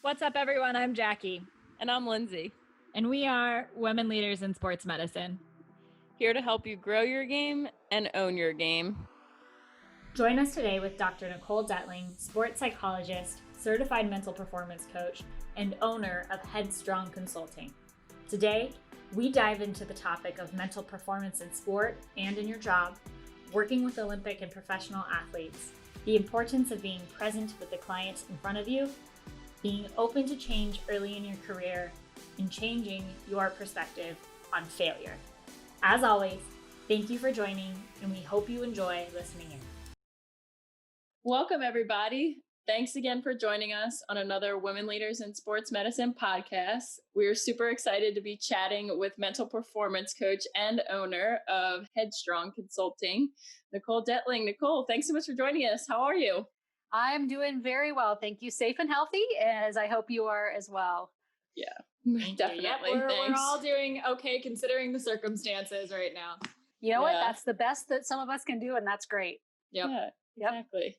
What's up, everyone? I'm Jackie. And I'm Lindsay. And we are Women Leaders in Sports Medicine. Here to help you grow your game and own your game. Join us today with Dr. Nicole Detling, sports psychologist, certified mental performance coach, and owner of Headstrong Consulting. Today, we dive into the topic of mental performance in sport and in your job, working with Olympic and professional athletes, the importance of being present with the client in front of you, being open to change early in your career, and changing your perspective on failure. As always, thank you for joining, and we hope you enjoy listening in. Welcome, everybody. Thanks again for joining us on another Women Leaders in Sports Medicine podcast. We're super excited to be chatting with mental performance coach and owner of Headstrong Consulting, Nicole Detling. Nicole, thanks so much for joining us. How are you? I'm doing very well. Thank you. Safe and healthy, as I hope you are as well. Yeah, Thank definitely. Yep, we're all doing okay considering the circumstances right now. You know what? That's the best that some of us can do, and that's great. Yep. Yeah, exactly.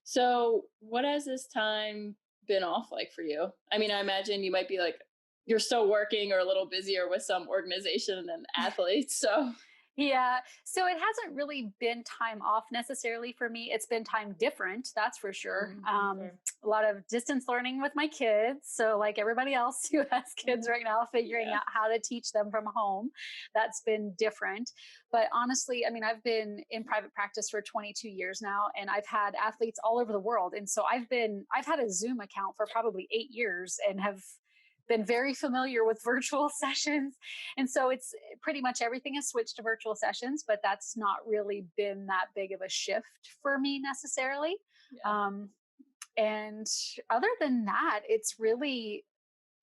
So what has this time been off like for you? I mean, I imagine you might be like, you're still working or a little busier with some organization and athletes. So yeah. So it hasn't really been time off necessarily for me. It's been time different, that's for sure. A lot of distance learning with my kids. So like everybody else who has kids right now, figuring out how to teach them from home. That's been different. But honestly, I mean, I've been in private practice for 22 years now, and I've had athletes all over the world. And so I've had a Zoom account for probably 8 years and have been very familiar with virtual sessions. And so it's pretty much everything has switched to virtual sessions, but that's not really been that big of a shift for me necessarily. Yeah. And other than that, it's really,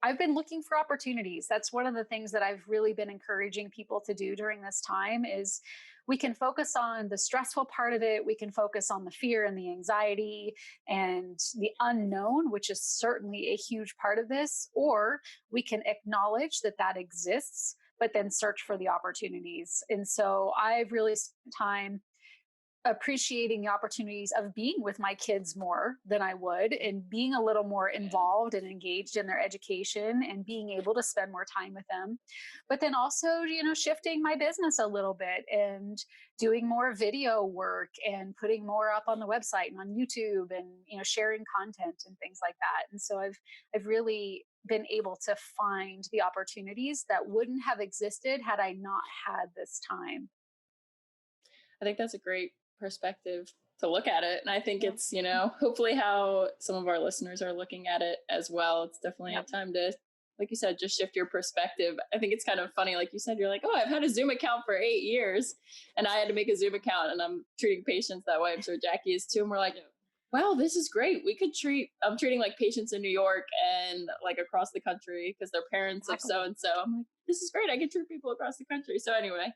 I've been looking for opportunities. That's one of the things that I've really been encouraging people to do during this time is we can focus on the stressful part of it. We can focus on the fear and the anxiety and the unknown, which is certainly a huge part of this, or we can acknowledge that that exists, but then search for the opportunities. And so I've really spent time appreciating the opportunities of being with my kids more than I would, and being a little more involved and engaged in their education and being able to spend more time with them. But then also, shifting my business a little bit and doing more video work and putting more up on the website and on YouTube and, sharing content and things like that. And so I've really been able to find the opportunities that wouldn't have existed had I not had this time. I think that's a great perspective to look at it. And I think it's, hopefully how some of our listeners are looking at it as well. It's definitely a time to, like you said, just shift your perspective. I think it's kind of funny. Like you said, you're like, oh, I've had a Zoom account for 8 years and I had to make a Zoom account and I'm treating patients that way. I'm sure Jackie is too. And we're like, wow, this is great. I'm treating like patients in New York and like across the country because they're parents of so-and-so. I'm like, this is great. I can treat people across the country. So anyway,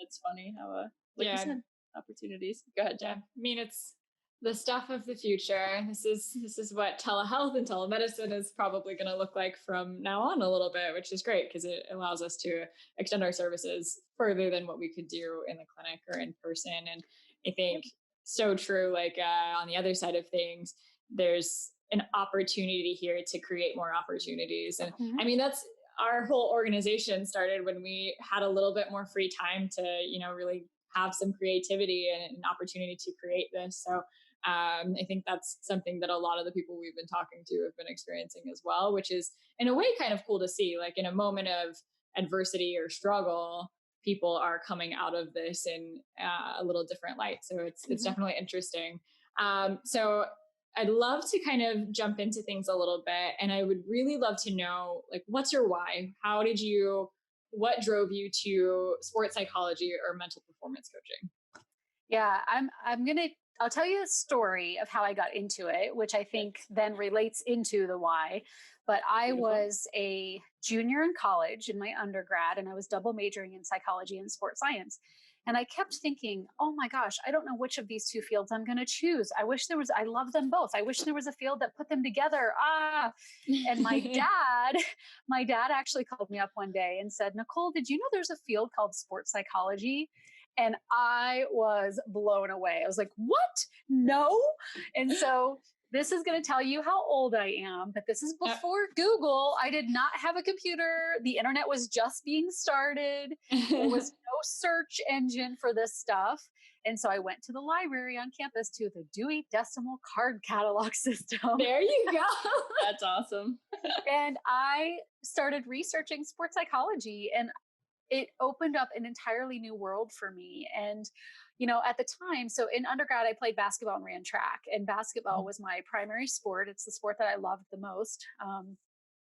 it's funny how, you said, opportunities. Go ahead, Jack. I mean, it's the stuff of the future. This is what telehealth and telemedicine is probably going to look like from now on a little bit, which is great because it allows us to extend our services further than what we could do in the clinic or in person. And I think so true. Like on the other side of things, there's an opportunity here to create more opportunities. And I mean, that's our whole organization started when we had a little bit more free time to, really have some creativity and an opportunity to create this. So I think that's something that a lot of the people we've been talking to have been experiencing as well, which is in a way kind of cool to see. Like in a moment of adversity or struggle, people are coming out of this in a little different light. So it's definitely interesting. So I'd love to kind of jump into things a little bit. And I would really love to know, like, what's your why? What drove you to sports psychology or mental performance coaching? Yeah, I'll tell you a story of how I got into it, which I think then relates into the why. But I was a junior in college in my undergrad, and I was double majoring in psychology and sports science. And I kept thinking, oh my gosh, I don't know which of these two fields I'm going to choose. I love them both. I wish there was a field that put them together. And my dad actually called me up one day and said, Nicole, did you know there's a field called sports psychology? And I was blown away. I was like, what? No. And so this is going to tell you how old I am, but this is before Google. I did not have a computer. The internet was just being started. There was no search engine for this stuff. And so I went to the library on campus to the Dewey Decimal Card Catalog System. There you go. That's awesome. And I started researching sports psychology, and it opened up an entirely new world for me. And, you know, at the time, so in undergrad, I played basketball and ran track, and basketball was my primary sport. It's the sport that I loved the most.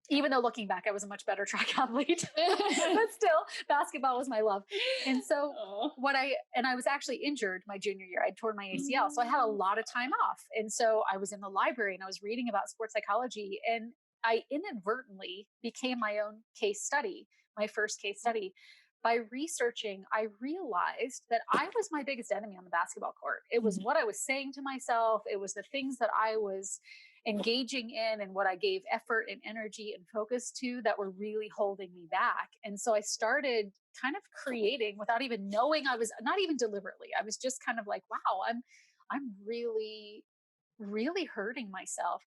Even though looking back, I was a much better track athlete, but still basketball was my love. And so I was actually injured my junior year. I tore my ACL. So I had a lot of time off. And so I was in the library and I was reading about sports psychology, and I inadvertently became my own case study, my first case study. By researching, I realized that I was my biggest enemy on the basketball court. It was what I was saying to myself. It was the things that I was engaging in and what I gave effort and energy and focus to that were really holding me back. And so I started kind of creating without even knowing. I was not even deliberately. I was just kind of like, wow, I'm really, really hurting myself.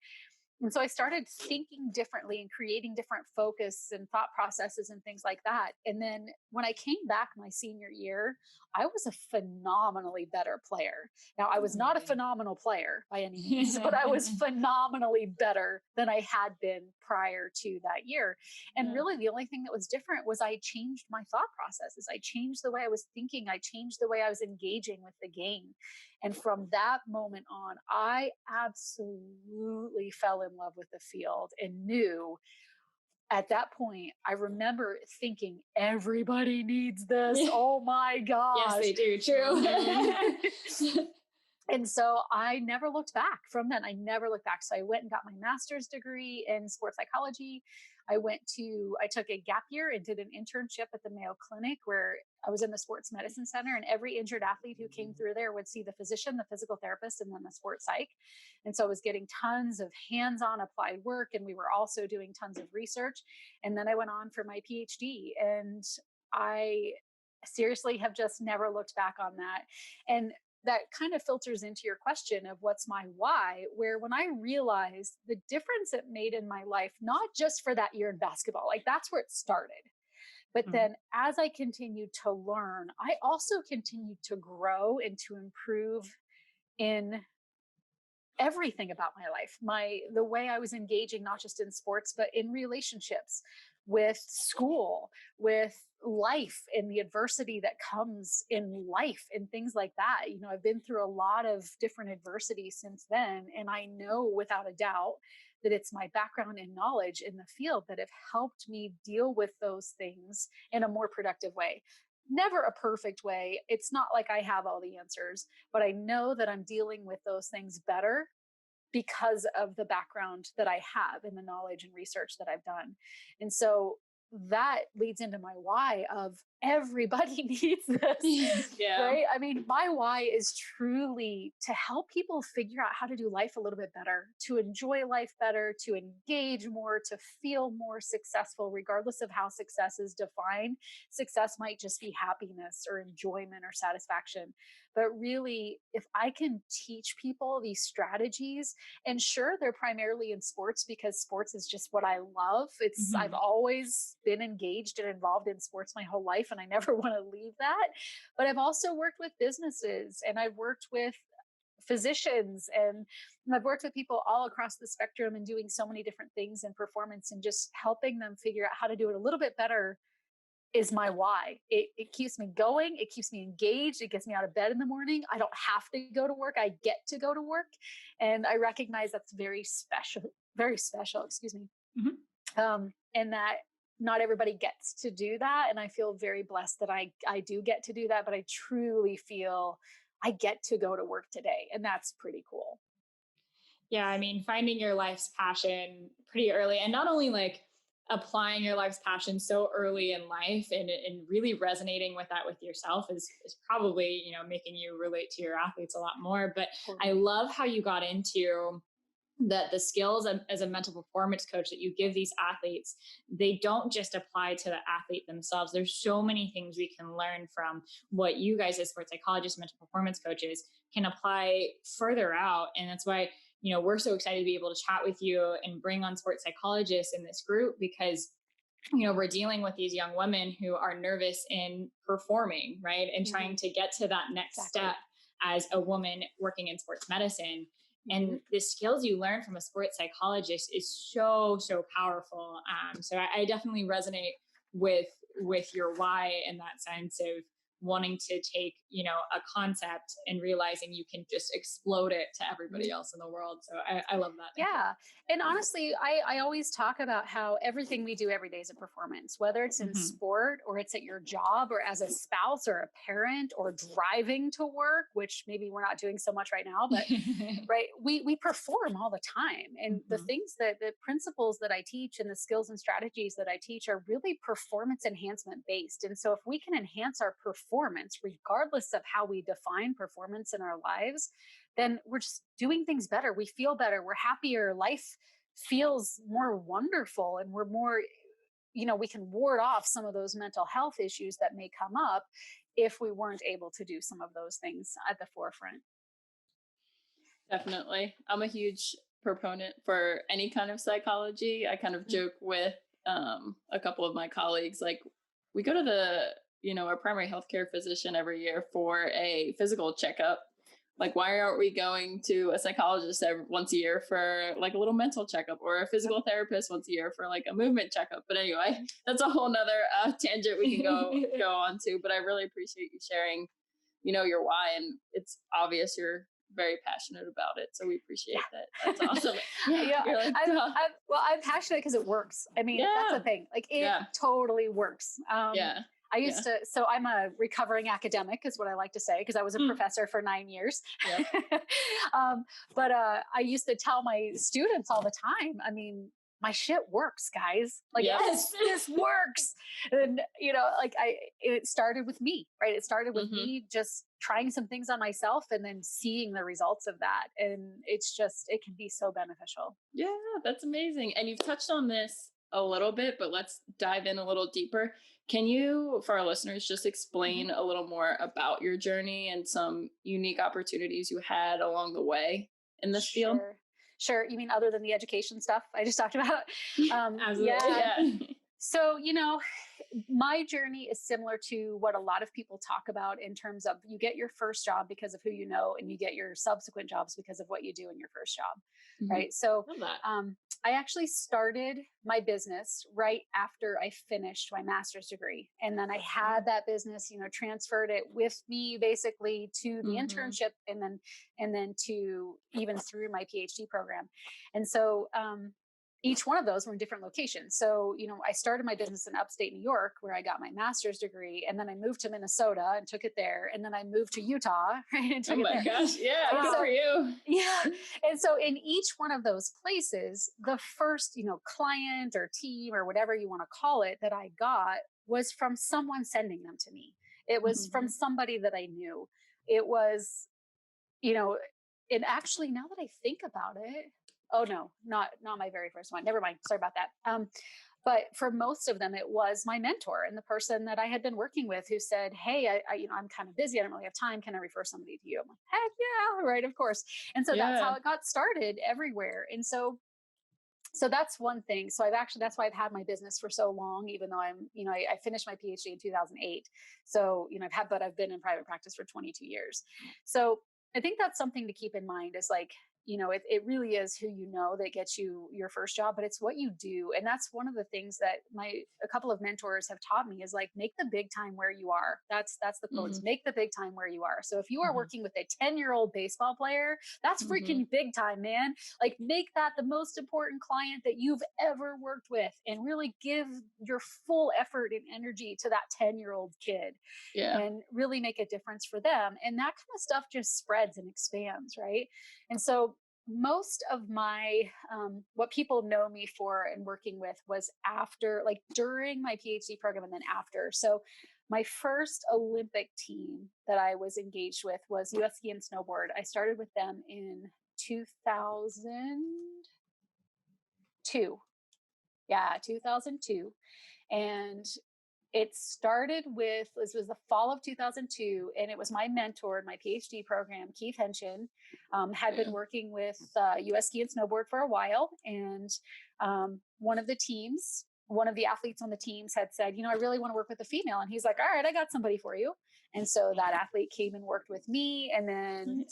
And so I started thinking differently and creating different focus and thought processes and things like that. And then when I came back my senior year, I was a phenomenally better player. Now, I was not a phenomenal player by any means, but I was phenomenally better than I had been prior to that year. And really the only thing that was different was I changed my thought processes. I changed the way I was thinking. I changed the way I was engaging with the game. And from that moment on, I absolutely fell in love with the field and knew at that point, I remember thinking, everybody needs this. Oh my gosh. Yes, they do. True. And so I never looked back from then. I never looked back. So I went and got my master's degree in sports psychology. I took a gap year and did an internship at the Mayo Clinic where I was in the sports medicine center, and every injured athlete who came through there would see the physician, the physical therapist, and then the sports psych. And so I was getting tons of hands-on applied work, and we were also doing tons of research. And then I went on for my PhD, and I seriously have just never looked back on that. And that kind of filters into your question of what's my why, where when I realized the difference it made in my life, not just for that year in basketball, like that's where it started. But then as I continued to learn, I also continued to grow and to improve in everything about my life, the way I was engaging, not just in sports, but in relationships, with school, with life, and the adversity that comes in life and things like that. You know, I've been through a lot of different adversity since then. And I know without a doubt that it's my background and knowledge in the field that have helped me deal with those things in a more productive way. Never a perfect way. It's not like I have all the answers, but I know that I'm dealing with those things better because of the background that I have and the knowledge and research that I've done. And so that leads into my why of everybody needs this, right? I mean, my why is truly to help people figure out how to do life a little bit better, to enjoy life better, to engage more, to feel more successful, regardless of how success is defined. Success might just be happiness or enjoyment or satisfaction. But really, if I can teach people these strategies, and sure, they're primarily in sports because sports is just what I love. I've always been engaged and involved in sports my whole life, and I never want to leave that. But I've also worked with businesses, and I've worked with physicians, and I've worked with people all across the spectrum and doing so many different things in performance, and just helping them figure out how to do it a little bit better is my why. It keeps me going. It keeps me engaged. It gets me out of bed in the morning. I don't have to go to work. I get to go to work. And I recognize that's very special, excuse me. And that not everybody gets to do that. And I feel very blessed that I do get to do that, but I truly feel I get to go to work today. And that's pretty cool. Yeah. I mean, finding your life's passion pretty early, and not only like applying your life's passion so early in life and really resonating with that with yourself is probably, you know, making you relate to your athletes a lot more. But I love how you got into that the skills as a mental performance coach that you give these athletes, they don't just apply to the athlete themselves. There's so many things we can learn from what you guys as sports psychologists, mental performance coaches can apply further out. And that's why we're so excited to be able to chat with you and bring on sports psychologists in this group because we're dealing with these young women who are nervous in performing, right? And trying to get to that next step as a woman working in sports medicine. And the skills you learn from a sports psychologist is so powerful. So I definitely resonate with your why in that sense of wanting to take, a concept and realizing you can just explode it to everybody else in the world. So I love that. Yeah. And honestly, I always talk about how everything we do every day is a performance, whether it's in sport or it's at your job or as a spouse or a parent or driving to work, which maybe we're not doing so much right now, but right. We perform all the time. And the things the principles that I teach and the skills and strategies that I teach are really performance enhancement based. And so if we can enhance our performance, regardless of how we define performance in our lives, then we're just doing things better. We feel better. We're happier. Life feels more wonderful, and we're more, we can ward off some of those mental health issues that may come up if we weren't able to do some of those things at the forefront. Definitely. I'm a huge proponent for any kind of psychology. I kind of joke with a couple of my colleagues, like we go to our primary healthcare physician every year for a physical checkup. Like, why aren't we going to a psychologist once a year for like a little mental checkup, or a physical therapist once a year for like a movement checkup? But anyway, that's a whole nother tangent we can go on to. But I really appreciate you sharing, your why, and it's obvious you're very passionate about it. So we appreciate that. That's awesome. Like, I'm passionate because it works. I mean, that's the thing. Like, it totally works. I used to, so I'm a recovering academic is what I like to say, because I was a professor for 9 years. But I used to tell my students all the time, I mean, my shit works, guys. Like, this works. And, it started with me, right? It started with me just trying some things on myself and then seeing the results of that. And it can be so beneficial. Yeah, that's amazing. And you've touched on this a little bit, but let's dive in a little deeper. Can you, for our listeners, just explain a little more about your journey and some unique opportunities you had along the way in this field? Sure. You mean other than the education stuff I just talked about? Absolutely. Yeah. So, my journey is similar to what a lot of people talk about in terms of you get your first job because of who you know, and you get your subsequent jobs because of what you do in your first job. Right. So I actually started my business right after I finished my master's degree. And then I had that business, transferred it with me basically to the internship and then to even through my PhD program. And so, each one of those were in different locations. So, I started my business in upstate New York where I got my master's degree, and then I moved to Minnesota and took it there. And then I moved to Utah, right? And took it there. Gosh. Yeah. Good for you. Yeah. And so in each one of those places, the first, client or team or whatever you want to call it that I got was from someone sending them to me. It was from somebody that I knew. It was, and actually now that I think about it, oh no, not my very first one. Never mind. Sorry about that. But for most of them, it was my mentor and the person that I had been working with who said, "Hey, I'm kind of busy. I don't really have time. Can I refer somebody to you?" I'm like, "Heck yeah, right, of course." And so that's how it got started everywhere. And so that's one thing. So that's why I've had my business for so long, even though I finished my PhD in 2008. So, I've been in private practice for 22 years. So I think that's something to keep in mind is like, it really is who you know that gets you your first job, but it's what you do. And that's one of the things that a couple of mentors have taught me is like, make the big time where you are. That's the quotes. Make the big time where you are. So if you are working with a 10-year-old baseball player, that's freaking big time, man. Like, make that the most important client that you've ever worked with, and really give your full effort and energy to that 10-year-old kid and really make a difference for them. And that kind of stuff just spreads and expands, right? And so most of my what people know me for and working with was after, like during my PhD program and then after. So my first Olympic team that I was engaged with was US Ski and Snowboard. I started with them in 2002. Yeah, 2002. And It started with, this was the fall of 2002, and it was my mentor in my PhD program, Keith Henshin, had been working with US Ski and Snowboard for a while. And one of the athletes on the teams had said, I really want to work with a female. And he's like, all right, I got somebody for you. And so that athlete came and worked with me. And then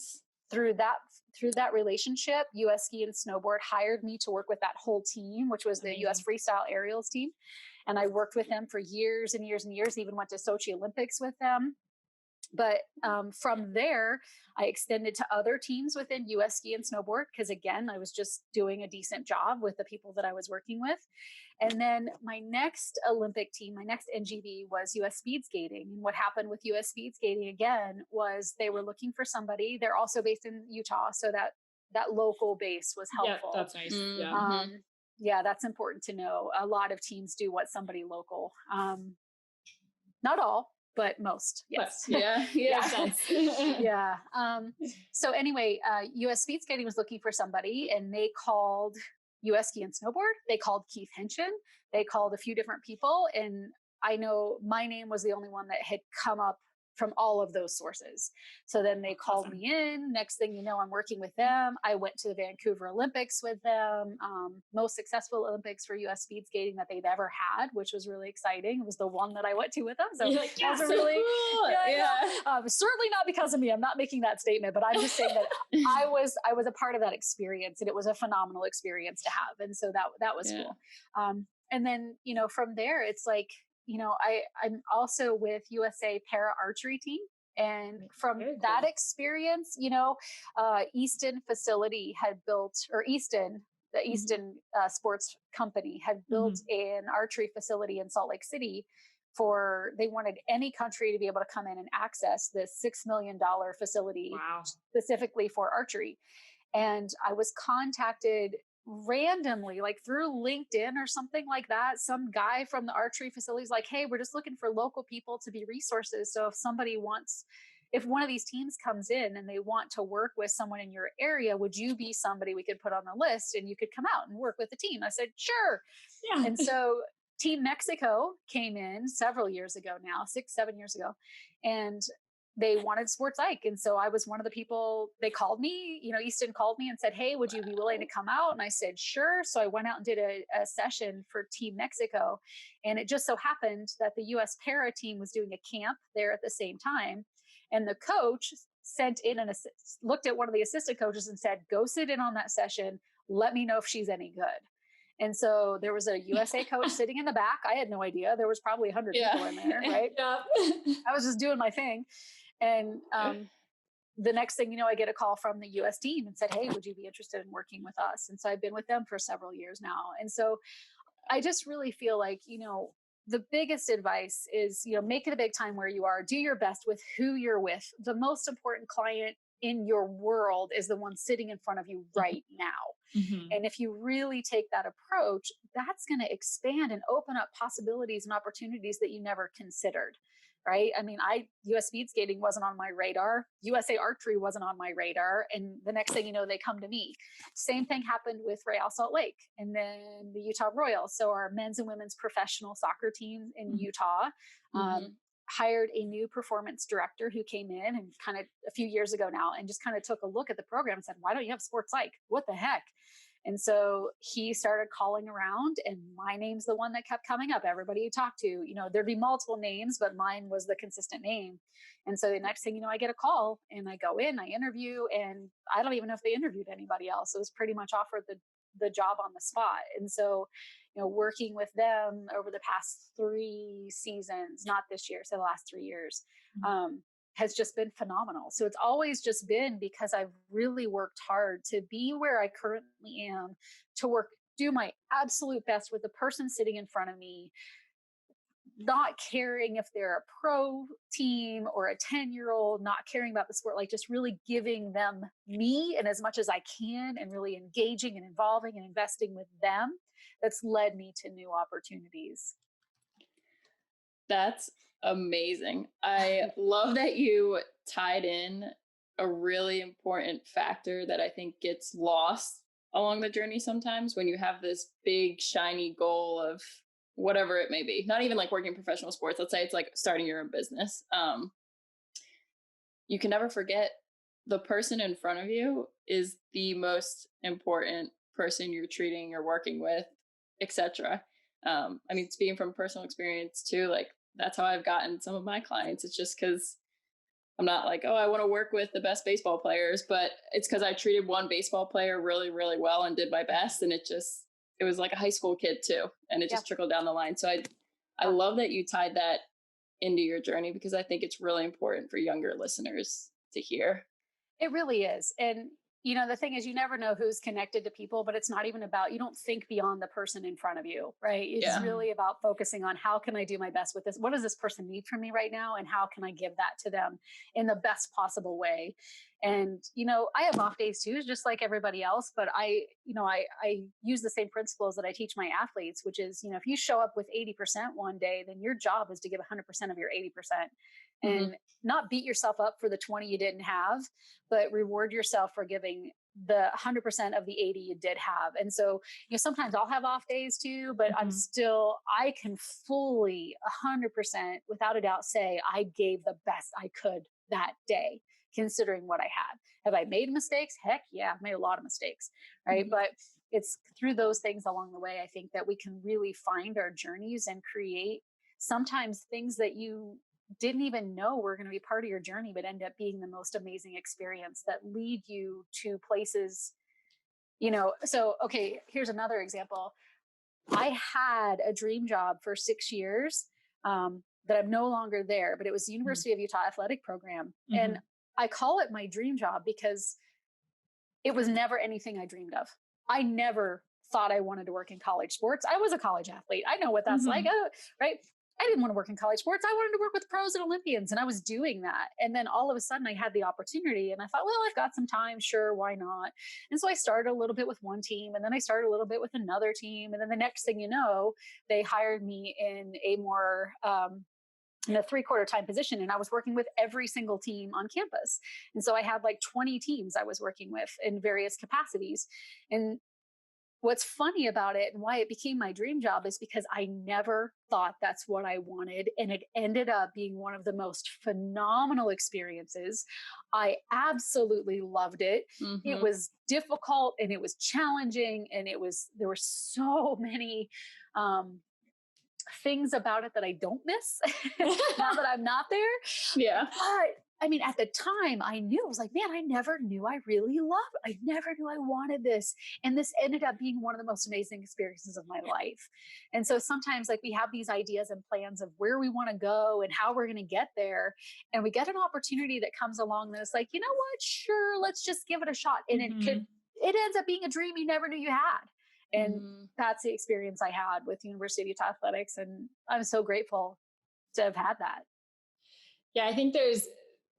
through that relationship, US Ski and Snowboard hired me to work with that whole team, which was the US Freestyle Aerials team. And I worked with them for years and years and years, even went to Sochi Olympics with them. But from there, I extended to other teams within US Ski and Snowboard, because again, I was just doing a decent job with the people that I was working with. And then my next Olympic team, my next NGB, was US Speed Skating. And what happened with US Speed Skating again was they were looking for somebody. They're also based in Utah, so that local base was helpful. Yeah, that's nice. Mm-hmm. Yeah, that's important to know. A lot of teams do want somebody local. Not all, but most. Yes. Yeah. Yeah. So anyway, US Speed Skating was looking for somebody, and they called US Ski and Snowboard. They called Keith Henshin. They called a few different people, and I know my name was the only one that had come up from all of those sources. So then they called me in. Next thing you know, I'm working with them. I went to the Vancouver Olympics with them. Most successful Olympics for US Speed Skating that they've ever had, which was really exciting. It was the one that I went to with them. So You're like, that was a really cool. certainly not because of me. I'm not making that statement, but I'm just saying that I was a part of that experience, and it was a phenomenal experience to have. And so that was cool. And then, from there, it's like, I'm also with USA Para Archery Team. And from that experience, Easton facility had built, or Easton, the Easton sports company had built an archery facility in Salt Lake City they wanted any country to be able to come in and access this $6 million facility specifically for archery. And I was contacted randomly, like through LinkedIn or something like that. Some guy from the archery facility is like, hey, we're just looking for local people to be resources. So if one of these teams comes in and they want to work with someone in your area, would you be somebody we could put on the list and you could come out and work with the team? I said, sure. Yeah. And so Team Mexico came in several years ago now, 6-7 years ago, and they wanted sports psych. And so I was one of the people. They called me, Easton called me and said, hey, would you be willing to come out? And I said, sure. So I went out and did a session for Team Mexico. And it just so happened that the US Para team was doing a camp there at the same time. And the coach sent in looked at one of the assistant coaches and said, go sit in on that session. Let me know if she's any good. And so there was a USA coach sitting in the back. I had no idea. There was probably 100 people in there, right? I was just doing my thing. And the next thing you know, I get a call from the US team and said, hey, would you be interested in working with us? And so I've been with them for several years now. And so I just really feel like, the biggest advice is, make it a big time where you are. Do your best with who you're with. The most important client in your world is the one sitting in front of you right now. And if you really take that approach, that's going to expand and open up possibilities and opportunities that you never considered. Right. I mean, US Speed Skating wasn't on my radar. USA Archery wasn't on my radar. And the next thing you know, they come to me. Same thing happened with Real Salt Lake and then the Utah Royals. So our men's and women's professional soccer teams in Utah hired a new performance director who came in and kind of a few years ago now and just kind of took a look at the program and said, why don't you have sports psych? What the heck? And so he started calling around, and my name's the one that kept coming up. Everybody you talk to, there'd be multiple names, but mine was the consistent name. And so the next thing you know, I get a call and I go in, I interview, and I don't even know if they interviewed anybody else. It was pretty much offered the job on the spot. And so, working with them over the past 3 seasons, not this year, so the last 3 years, has just been phenomenal. So it's always just been because I've really worked hard to be where I currently am, to do my absolute best with the person sitting in front of me, not caring if they're a pro team or a 10-year-old, not caring about the sport, like just really giving them me and as much as I can, and really engaging and involving and investing with them. That's led me to new opportunities. That's amazing. I love that you tied in a really important factor that I think gets lost along the journey sometimes when you have this big shiny goal of whatever it may be, not even like working professional sports. Let's say it's like starting your own business. You can never forget the person in front of you is the most important person you're treating or working with, etc. I mean, speaking from personal experience too, like that's how I've gotten some of my clients. It's just because I'm not like, oh, I want to work with the best baseball players, but it's because I treated one baseball player really, really well and did my best. And it was like a high school kid too. And it just trickled down the line. So I love that you tied that into your journey, because I think it's really important for younger listeners to hear. It really is. And, the thing is, you never know who's connected to people, but it's not even about, you don't think beyond the person in front of you, right? It's really about focusing on how can I do my best with this? What does this person need from me right now? And how can I give that to them in the best possible way? And, I have off days too, just like everybody else, but I use the same principles that I teach my athletes, which is, if you show up with 80% one day, then your job is to give 100% of your 80%. And not beat yourself up for the 20 you didn't have, but reward yourself for giving the 100% of the 80 you did have. And so, sometimes I'll have off days too, but I can fully 100% without a doubt say I gave the best I could that day, considering what I had. Have I made mistakes? Heck yeah, I've made a lot of mistakes, right? But it's through those things along the way, I think, that we can really find our journeys and create sometimes things that you didn't even know were going to be part of your journey, but end up being the most amazing experience that lead you to places, So, okay, here's another example. I had a dream job for 6 years that I'm no longer there, but it was the University of Utah athletic program. And I call it my dream job because it was never anything I dreamed of. I never thought I wanted to work in college sports. I was a college athlete. I know what that's like, right? I didn't want to work in college sports. I wanted to work with pros and Olympians, and I was doing that. And then all of a sudden I had the opportunity and I thought, well, I've got some time. Sure. Why not? And so I started a little bit with one team, and then I started a little bit with another team. And then the next thing you know, they hired me in a more, in a 3/4 time position. And I was working with every single team on campus. And so I had like 20 teams I was working with in various capacities. And what's funny about it and why it became my dream job is because I never thought that's what I wanted. And it ended up being one of the most phenomenal experiences. I absolutely loved it. It was difficult and it was challenging. And there were so many, things about it that I don't miss now that I'm not there. Yeah. But I mean, at the time I knew, I was like, man, I never knew I really loved it. I never knew I wanted this. And this ended up being one of the most amazing experiences of my life. And so sometimes like we have these ideas and plans of where we want to go and how we're going to get there. And we get an opportunity that comes along that's like, you know what? Sure. Let's just give it a shot. And it ends up being a dream you never knew you had. And that's the experience I had with University of Utah Athletics. And I'm so grateful to have had that. Yeah, I think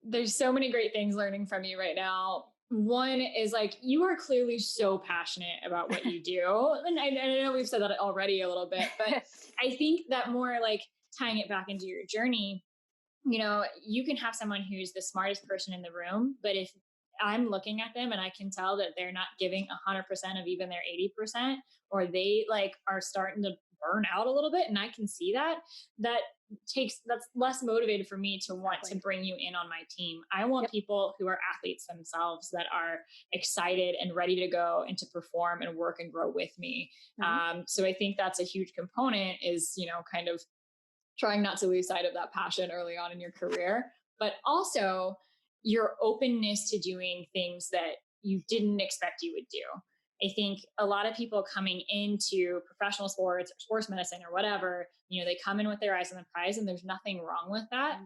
there's so many great things learning from you right now. One is like, you are clearly so passionate about what you do. And I know we've said that already a little bit, but I think that more like tying it back into your journey, you can have someone who's the smartest person in the room, but if I'm looking at them and I can tell that they're not giving 100% of even their 80%, or they like are starting to burn out a little bit, and I can see that's less motivated for me to want to bring you in on my team. I want people who are athletes themselves that are excited and ready to go and to perform and work and grow with me. So I think that's a huge component is, kind of trying not to lose sight of that passion early on in your career, but also your openness to doing things that you didn't expect you would do. I think a lot of people coming into professional sports or sports medicine or whatever, they come in with their eyes on the prize, and there's nothing wrong with that.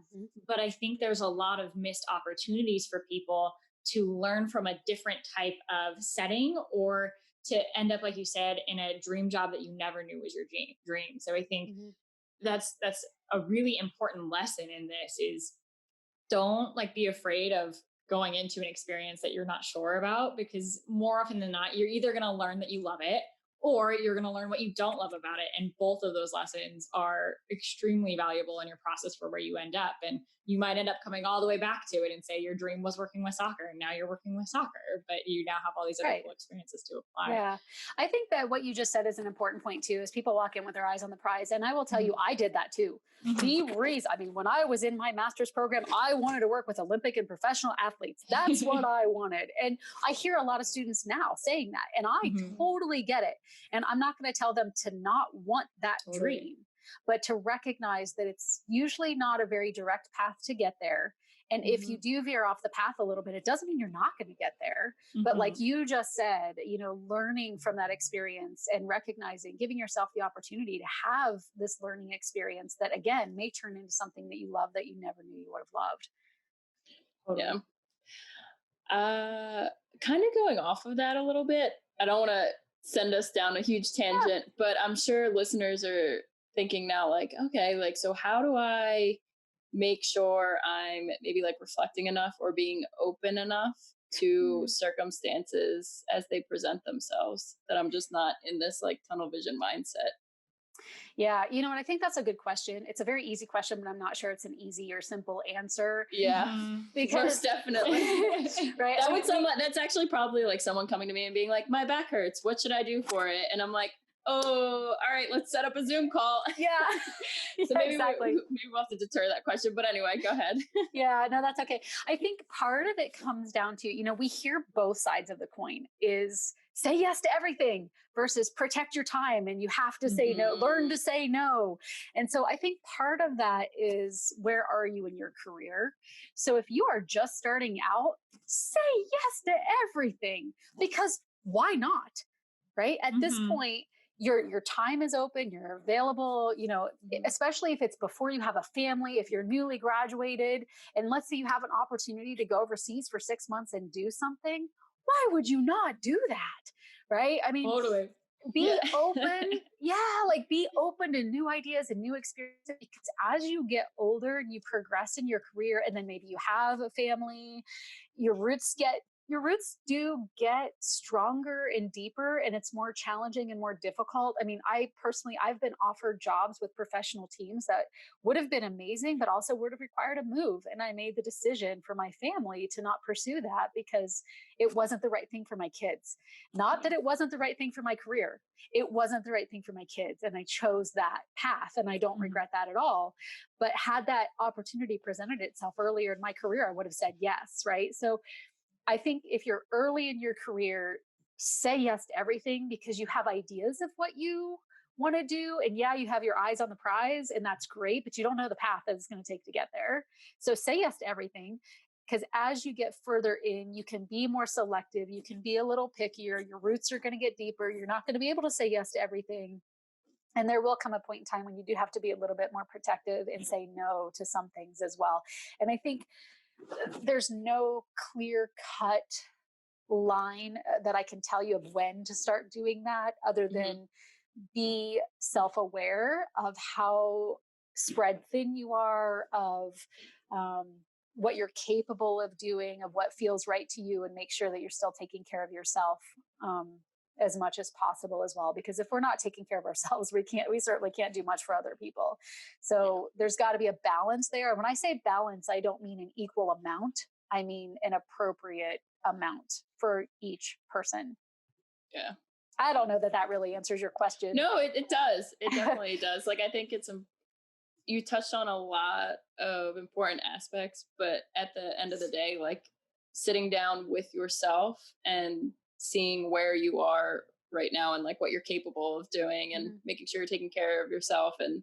But I think there's a lot of missed opportunities for people to learn from a different type of setting, or to end up, like you said, in a dream job that you never knew was your dream. So I think that's a really important lesson in this is, don't be afraid of going into an experience that you're not sure about, because more often than not, you're either going to learn that you love it, or you're going to learn what you don't love about it. And both of those lessons are extremely valuable in your process for where you end up. And you might end up coming all the way back to it and say your dream was working with soccer, and now you're working with soccer, but you now have all these other cool experiences to apply. Yeah. I think that what you just said is an important point too, is people walk in with their eyes on the prize. And I will tell you, I did that too. When I was in my master's program, I wanted to work with Olympic and professional athletes. That's what I wanted. And I hear a lot of students now saying that, and I totally get it. And I'm not going to tell them to not want that dream, but to recognize that it's usually not a very direct path to get there. And if you do veer off the path a little bit, it doesn't mean you're not going to get there. But like you just said, learning from that experience and recognizing, giving yourself the opportunity to have this learning experience that, again, may turn into something that you love that you never knew you would have loved. Totally. Yeah. Kind of going off of that a little bit. I don't want to send us down a huge tangent, but I'm sure listeners are thinking now, like, okay, like, so how do I make sure I'm maybe like reflecting enough or being open enough to circumstances as they present themselves, that I'm just not in this like tunnel vision mindset? Yeah. And I think that's a good question. It's a very easy question, but I'm not sure it's an easy or simple answer. Yeah. Because most definitely. Right. That would sound like, that's actually probably like someone coming to me and being like, my back hurts. What should I do for it? And I'm like, oh, all right, let's set up a Zoom call. Yeah. So maybe maybe we'll have to deter that question. But anyway, go ahead. Yeah, no, that's okay. I think part of it comes down to, we hear both sides of the coin, is say yes to everything versus protect your time. And you have to say no, learn to say no. And so I think part of that is, where are you in your career? So if you are just starting out, say yes to everything, because why not? Right? At this point, your time is open, you're available, especially if it's before you have a family, if you're newly graduated, and let's say you have an opportunity to go overseas for 6 months and do something, why would you not do that? Right? I mean, totally. Be open. Like be open to new ideas and new experiences, because as you get older and you progress in your career, and then maybe you have a family, your roots do get stronger and deeper, and it's more challenging and more difficult. I mean, I've been offered jobs with professional teams that would have been amazing, but also would have required a move. And I made the decision for my family to not pursue that because it wasn't the right thing for my kids. Not that it wasn't the right thing for my career. It wasn't the right thing for my kids. And I chose that path, and I don't regret that at all. But had that opportunity presented itself earlier in my career, I would have said yes. Right. So I think if you're early in your career, say yes to everything, because you have ideas of what you want to do. And you have your eyes on the prize, and that's great, but you don't know the path that it's going to take to get there. So say yes to everything, because as you get further in, you can be more selective. You can be a little pickier. Your roots are going to get deeper. You're not going to be able to say yes to everything. And there will come a point in time when you do have to be a little bit more protective and say no to some things as well. And I think there's no clear cut line that I can tell you of when to start doing that, other than be self-aware of how spread thin you are, of what you're capable of doing, of what feels right to you, and make sure that you're still taking care of yourself as much as possible as well. Because if we're not taking care of ourselves, we certainly can't do much for other people. So there's got to be a balance there. When I say balance, I don't mean an equal amount. I mean an appropriate amount for each person. Yeah. I don't know that really answers your question. No, it does. It definitely does. Like, I think you touched on a lot of important aspects, but at the end of the day, like sitting down with yourself and seeing where you are right now and like what you're capable of doing, and making sure you're taking care of yourself, and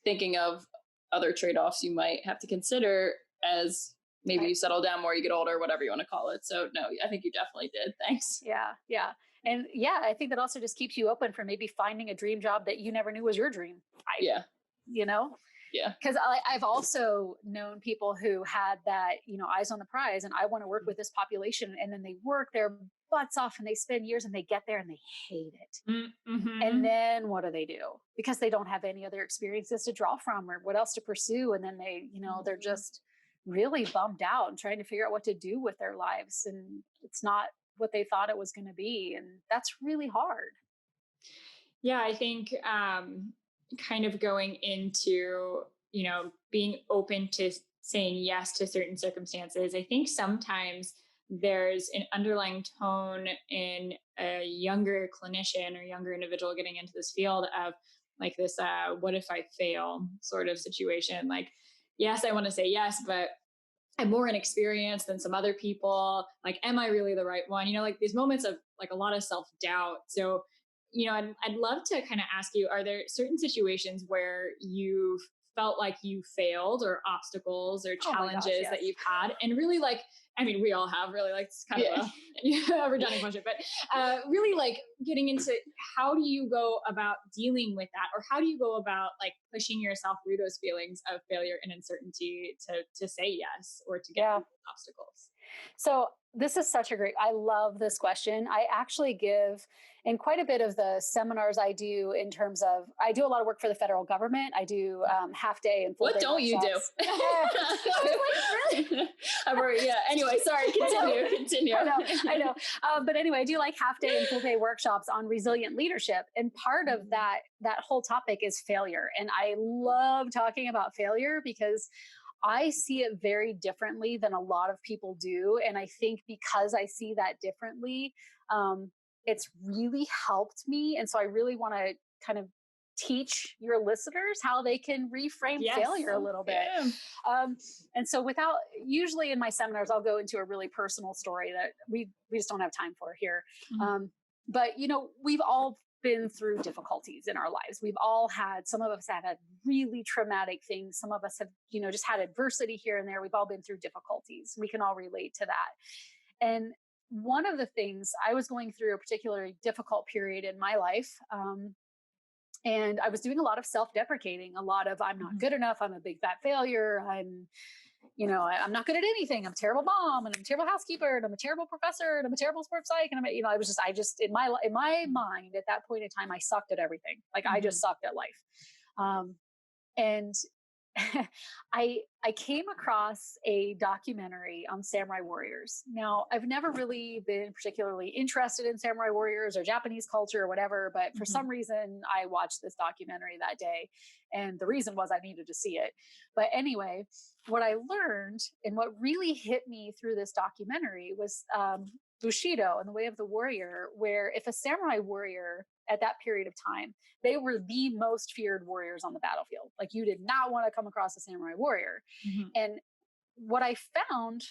thinking of other trade-offs you might have to consider as maybe you settle down more, you get older, whatever you want to call it. So no, I think you definitely did. Thanks. Yeah. And I think that also just keeps you open for maybe finding a dream job that you never knew was your dream. Yeah. Because I've also known people who had that, eyes on the prize, and I want to work with this population, and then they work their butts off and they spend years and they get there and they hate it. And then what do? Because they don't have any other experiences to draw from or what else to pursue. And then they, they're just really bummed out and trying to figure out what to do with their lives. And it's not what they thought it was going to be. And that's really hard. Yeah, I think kind of going into, being open to saying yes to certain circumstances. I think sometimes there's an underlying tone in a younger clinician or younger individual getting into this field of like this, what if I fail sort of situation. Like, yes, I want to say yes, but I'm more inexperienced than some other people. Like, am I really the right one? Like these moments of like a lot of self doubt. So, I'd love to kind of ask you, are there certain situations where you've felt like you failed, or obstacles or challenges yes. that you've had? And really, like, I mean, we all have, really, like, it's kind of a redundant question, but really like getting into how do you go about dealing with that, or how do you go about like pushing yourself through those feelings of failure and uncertainty to say yes, or to get through obstacles? So this is such a great, I love this question. I actually give in quite a bit of the seminars I do in terms of, I do a lot of work for the federal government. I do half day and full day. What don't you do? Really? Yeah. Anyway, sorry. Continue. I know. But anyway, I do like half day and full day workshops on resilient leadership. And part of that whole topic is failure. And I love talking about failure because I see it very differently than a lot of people do. And I think because I see that differently, it's really helped me. And so I really want to kind of teach your listeners how they can reframe failure a little bit. And so usually in my seminars, I'll go into a really personal story that we just don't have time for here. But, we've all been through difficulties in our lives. We've all had, some of us have had really traumatic things. Some of us have, just had adversity here and there. We've all been through difficulties. We can all relate to that. And one of the things, I was going through a particularly difficult period in my life. And I was doing a lot of self-deprecating, a lot of, I'm not good enough. I'm a big fat failure. I'm not good at anything. I'm a terrible mom, and I'm a terrible housekeeper, and I'm a terrible professor, and I'm a terrible sports psych. And I just in my mind at that point in time, I sucked at everything. Like I just sucked at life. And I came across a documentary on samurai warriors. Now, I've never really been particularly interested in samurai warriors or Japanese culture or whatever, but for some reason I watched this documentary that day. And the reason was I needed to see it. But anyway, what I learned and what really hit me through this documentary was Bushido and the way of the warrior, where if a samurai warrior at that period of time, they were the most feared warriors on the battlefield. Like you did not want to come across a samurai warrior. And what I found,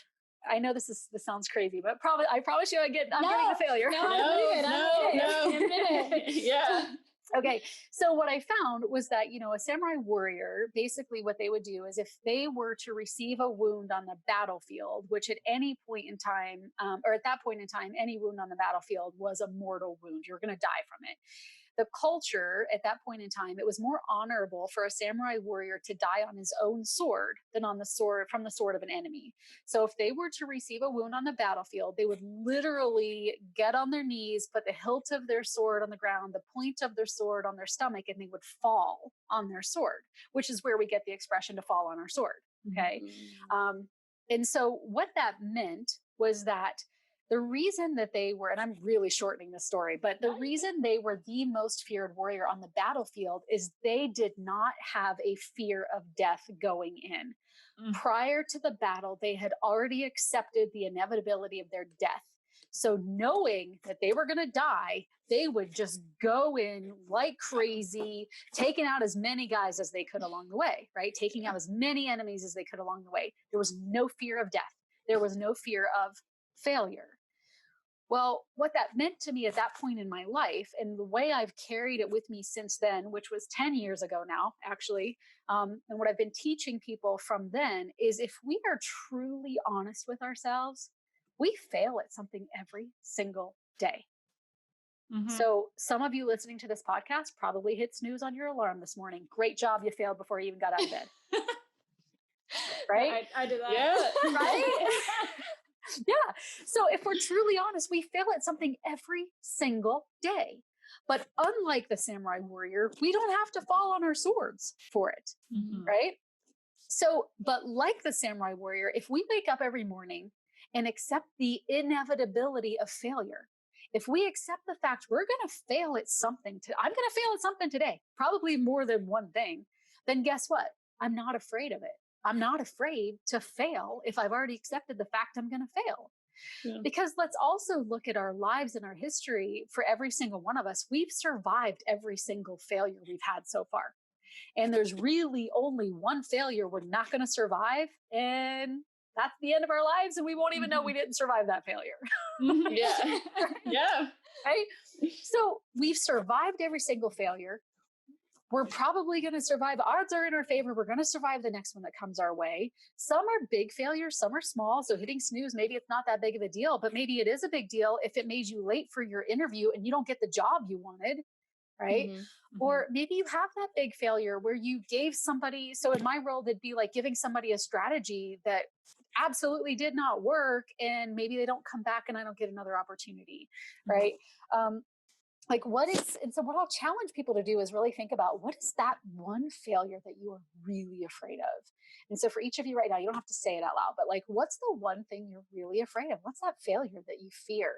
I know this sounds crazy, but I promise you I'm getting the failure. No. Yeah. Okay. So what I found was that, a samurai warrior, basically what they would do is if they were to receive a wound on the battlefield, which at any point in time, or at that point in time, any wound on the battlefield was a mortal wound. You're going to die from it. The culture at that point in time, it was more honorable for a samurai warrior to die on his own sword than on the sword from the sword of an enemy. So if they were to receive a wound on the battlefield, they would literally get on their knees, put the hilt of their sword on the ground, the point of their sword on their stomach, and they would fall on their sword, which is where we get the expression to fall on our sword. Okay. And so what that meant was that the reason that they were, and I'm really shortening this story, but the reason they were the most feared warrior on the battlefield is they did not have a fear of death going in. Prior to the battle, they had already accepted the inevitability of their death. So knowing that they were going to die, they would just go in like crazy, taking out as many guys as they could along the way, right? Taking out as many enemies as they could along the way. There was no fear of death. There was no fear of failure. Well, what that meant to me at that point in my life, and the way I've carried it with me since then, which was 10 years ago now, actually, and what I've been teaching people from then is if we are truly honest with ourselves, we fail at something every single day. So some of you listening to this podcast probably hit snooze on your alarm this morning. Great job. You failed before you even got out of bed. Right? I did that. Yeah. Right? Yeah. So if we're truly honest, we fail at something every single day. But unlike the samurai warrior, we don't have to fall on our swords for it. Right? So, but like the samurai warrior, if we wake up every morning and accept the inevitability of failure, If we accept the fact we're going to fail at something, I'm going to fail at something today, probably more than one thing, then guess what? I'm not afraid of it. I'm not afraid to fail if I've already accepted the fact I'm going to fail. Yeah. Because let's also look at our lives and our history. For every single one of us, we've survived every single failure we've had so far. And there's really only one failure we're not going to survive. And that's the end of our lives. And we won't even know we didn't survive that failure. Yeah. Yeah. Right. So we've survived every single failure. We're probably going to survive. Odds are in our favor. We're going to survive the next one that comes our way. Some are big failures. Some are small. So hitting snooze, maybe it's not that big of a deal, but maybe it is a big deal if it made you late for your interview and you don't get the job you wanted. Right. Mm-hmm. Or maybe you have that big failure where you gave somebody. So in my world, it'd be like giving somebody a strategy that absolutely did not work. And maybe they don't come back and I don't get another opportunity. Right. Like and so what I'll challenge people to do is really think about what is that one failure that you are really afraid of? And so for each of you right now, you don't have to say it out loud, but like, what's the one thing you're really afraid of? What's that failure that you fear?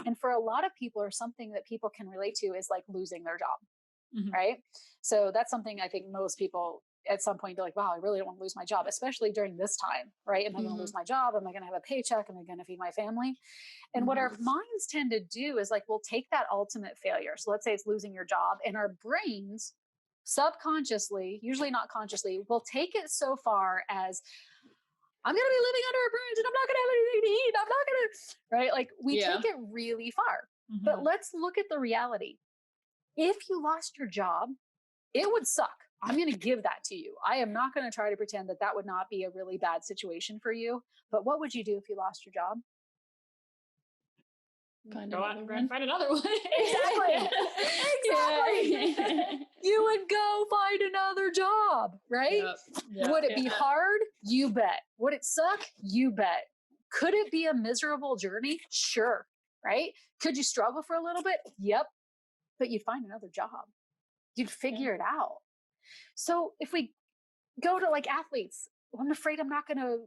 And for a lot of people, or something that people can relate to is like losing their job, right? So that's something I think most people at some point be like, wow, I really don't want to lose my job, especially during this time, right? Am I going to lose my job? Am I going to have a paycheck? Am I going to feed my family? And what our minds tend to do is like, we'll take that ultimate failure. So let's say it's losing your job, and our brains subconsciously, usually not consciously, will take it so far as I'm going to be living under a bridge and I'm not going to have anything to eat. I'm not going to, right? Like we take it really far, but let's look at the reality. If you lost your job, it would suck. I'm going to give that to you. I am not going to try to pretend that that would not be a really bad situation for you. But what would you do if you lost your job? Go out and find another one. Exactly. Exactly. You would go find another job, right? Yep. Would it be hard? You bet. Would it suck? You bet. Could it be a miserable journey? Sure. Right? Could you struggle for a little bit? Yep. But you'd find another job. You'd figure it out. So if we go to like athletes, well, I'm afraid I'm not going to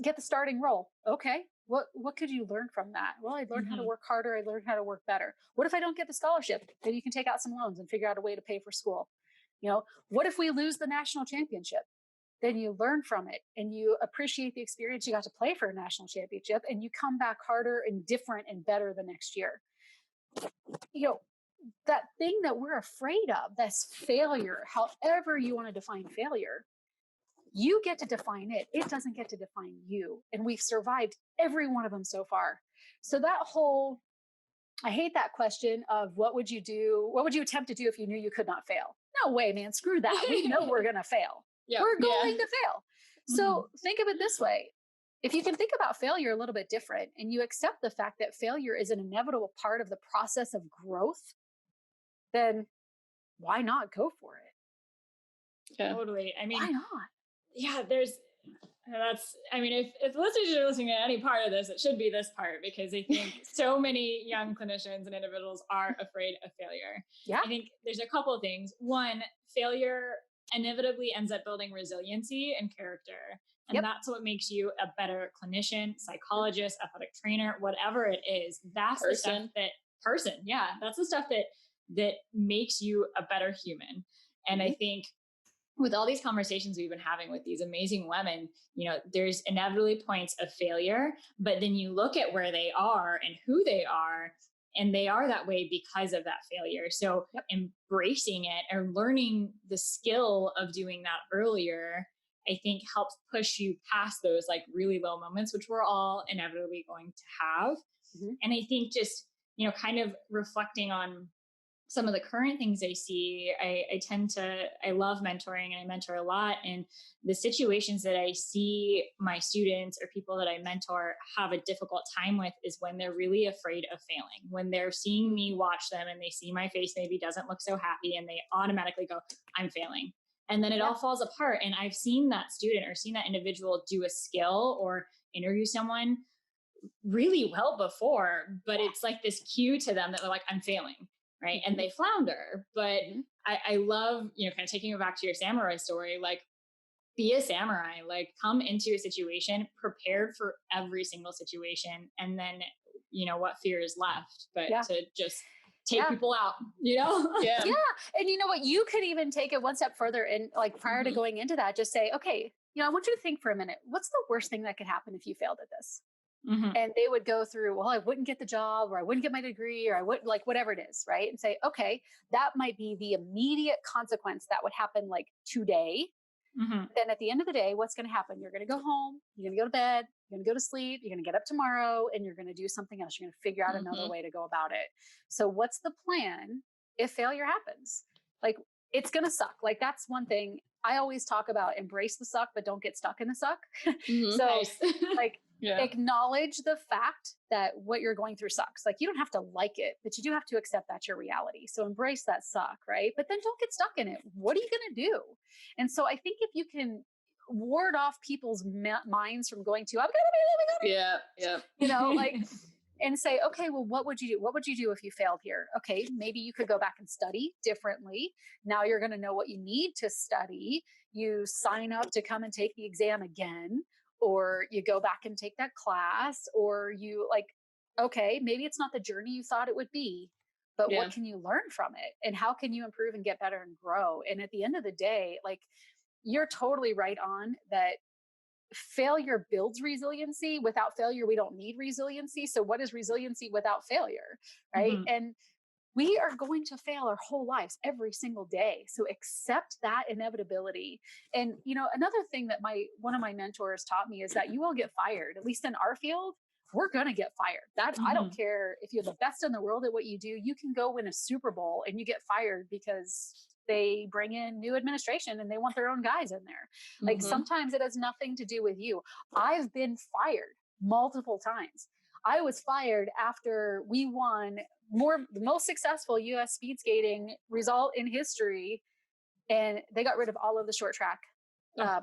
get the starting role. Okay. What could you learn from that? Well, I learned how to work harder. I learned how to work better. What if I don't get the scholarship? Then you can take out some loans and figure out a way to pay for school. You know, what if we lose the national championship? Then you learn from it and you appreciate the experience you got to play for a national championship, and you come back harder and different and better the next year. You know, that thing that we're afraid of, that's failure, however you want to define failure, you get to define it. It doesn't get to define you. And we've survived every one of them so far. So that whole, I hate that question of what would you do? What would you attempt to do if you knew you could not fail? No way, man. Screw that. We know we're going to fail. We're going to fail. So think of it this way. If you can think about failure a little bit different and you accept the fact that failure is an inevitable part of the process of growth, then why not go for it? Yeah. Totally. I mean, why not? Yeah, if listeners are listening to any part of this, it should be this part, because I think so many young clinicians and individuals are afraid of failure. Yeah. I think there's a couple of things. One, failure inevitably ends up building resiliency and character. And that's what makes you a better clinician, psychologist, athletic trainer, whatever it is. That's the stuff that's the stuff that makes you a better human. And I think with all these conversations we've been having with these amazing women, you know, there's inevitably points of failure, but then you look at where they are and who they are, and they are that way because of that failure. So embracing it or learning the skill of doing that earlier, I think helps push you past those like really low moments, which we're all inevitably going to have. And I think just, you know, kind of reflecting on some of the current things I see, I love mentoring, and I mentor a lot. And the situations that I see my students or people that I mentor have a difficult time with is when they're really afraid of failing, when they're seeing me watch them and they see my face maybe doesn't look so happy and they automatically go, I'm failing. And then it all falls apart. And I've seen that student or seen that individual do a skill or interview someone really well before, but it's like this cue to them that they're like, I'm failing. Right. And they flounder. But I love, you know, kind of taking it back to your samurai story, like be a samurai, like come into a situation prepared for every single situation. And then what fear is left, but to just take people out, Yeah. And you know what, you could even take it one step further, and like prior to going into that, just say, okay, I want you to think for a minute, what's the worst thing that could happen if you failed at this? And they would go through, well, I wouldn't get the job, or I wouldn't get my degree, or I would, like, whatever it is, right? And say, okay, that might be the immediate consequence that would happen like today. Then at the end of the day, what's going to happen? You're going to go home, you're going to go to bed, you're going to go to sleep, you're going to get up tomorrow, and you're going to do something else. You're going to figure out another way to go about it. So what's the plan if failure happens? Like, it's going to suck. Like, that's one thing I always talk about: embrace the suck, but don't get stuck in the suck. So like, acknowledge the fact that what you're going through sucks. Like, you don't have to like it, but you do have to accept that's your reality. So embrace that suck, right? But then don't get stuck in it. What are you going to do? And so I think if you can ward off people's minds from going to, I'm going to be, like, and say, okay, well, what would you do? What would you do if you failed here? Okay, maybe you could go back and study differently. Now you're going to know what you need to study. You sign up to come and take the exam again, or you go back and take that class, or you, like, okay, maybe it's not the journey you thought it would be, but what can you learn from it? And how can you improve and get better and grow? And at the end of the day, like, you're totally right on that. Failure builds resiliency. Without failure, we don't need resiliency. So what is resiliency without failure? Right. And we are going to fail our whole lives every single day. So accept that inevitability. And, another thing that one of my mentors taught me is that you will get fired. At least in our field, we're going to get fired. I don't care if you're the best in the world at what you do. You can go win a Super Bowl and you get fired because they bring in new administration and they want their own guys in there. Like, sometimes it has nothing to do with you. I've been fired multiple times. I was fired after we won the most successful US speed skating result in history. And they got rid of all of the short track,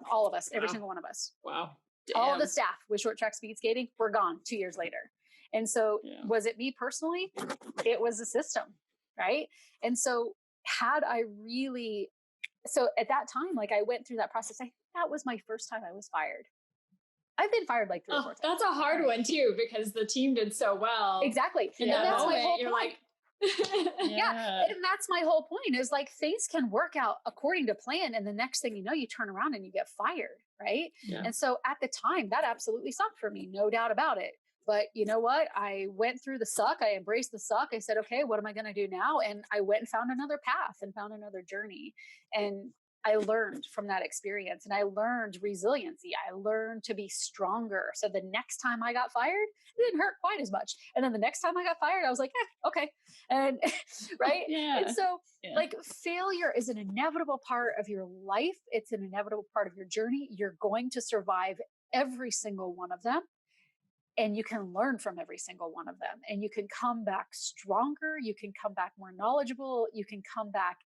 all of us, every single one of us. Wow. Damn. All of the staff with short track speed skating were gone 2 years later. And so was it me personally? It was the system. Right. And so at that time, like, I went through that process. I think that was my first time I was fired. I've been fired like 3 or 4 times. That's a hard one too, because the team did so well. Exactly. And that's my whole point. Like, and that's my whole point, is like, things can work out according to plan, and the next thing you know, you turn around and you get fired, right? And so at the time, that absolutely sucked for me, no doubt about it. But you know what? I went through the suck. I embraced the suck. I said, okay, what am I going to do now? And I went and found another path and found another journey. And I learned from that experience, and I learned resiliency. I learned to be stronger. So the next time I got fired, it didn't hurt quite as much. And then the next time I got fired, I was like, okay. And right. And so like, failure is an inevitable part of your life. It's an inevitable part of your journey. You're going to survive every single one of them. And you can learn from every single one of them. And you can come back stronger. You can come back more knowledgeable. You can come back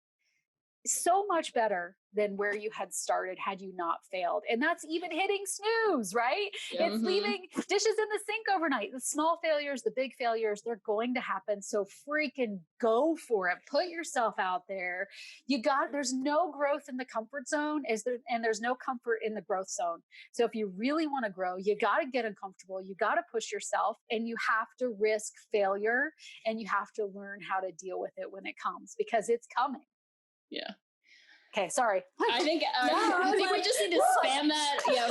so much better than where you had started had you not failed. And that's even hitting snooze, right? It's leaving dishes in the sink overnight. The small failures, the big failures, they're going to happen. So freaking go for it. Put yourself out there. There's no growth in the comfort zone, and there's no comfort in the growth zone. So if you really want to grow, you got to get uncomfortable. You got to push yourself, and you have to risk failure, and you have to learn how to deal with it when it comes, because it's coming. Yeah. Okay, sorry. I think we just need to spam that. Yeah,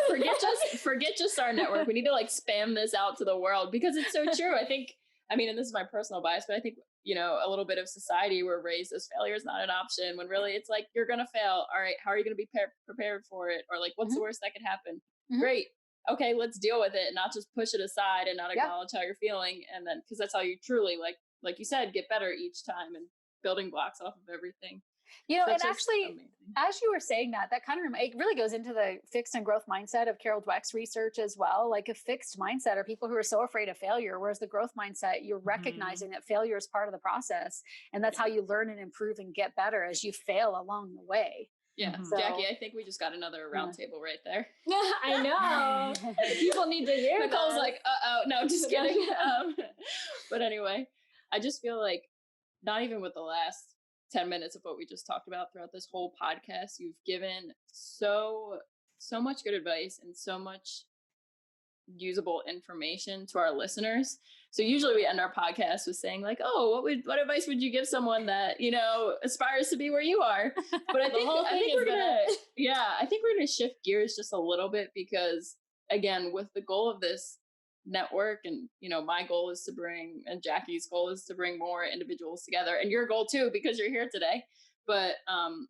forget just our network. We need to like spam this out to the world, because it's so true. And this is my personal bias, but I think, a little bit of society, we're raised as failure is not an option, when really it's like, you're going to fail. All right, how are you going to be prepared for it? Or like, what's the worst that could happen? Great. Okay, let's deal with it, and not just push it aside and not acknowledge how you're feeling. And then, because that's how you truly, like you said, get better each time, and building blocks off of everything. And actually, amazing. As you were saying that kind of, it really goes into the fixed and growth mindset of Carol Dweck's research as well. Like, a fixed mindset are people who are so afraid of failure, whereas the growth mindset, you're recognizing that failure is part of the process. And that's how you learn and improve and get better, as you fail along the way. Yeah. So, Jackie, I think we just got another roundtable right there. I know. People need to hear Nicole's like, no, just kidding. But anyway, I just feel like, not even with the last 10 minutes of what we just talked about throughout this whole podcast, you've given so much good advice, and so much usable information to our listeners. So usually we end our podcast with saying like, oh, what advice would you give someone that, you know, aspires to be where you are? But I think we're gonna shift gears just a little bit, because again, with the goal of this network, and you know, my goal is to bring, and Jackie's goal is to bring more individuals together, and your goal too, because you're here today, but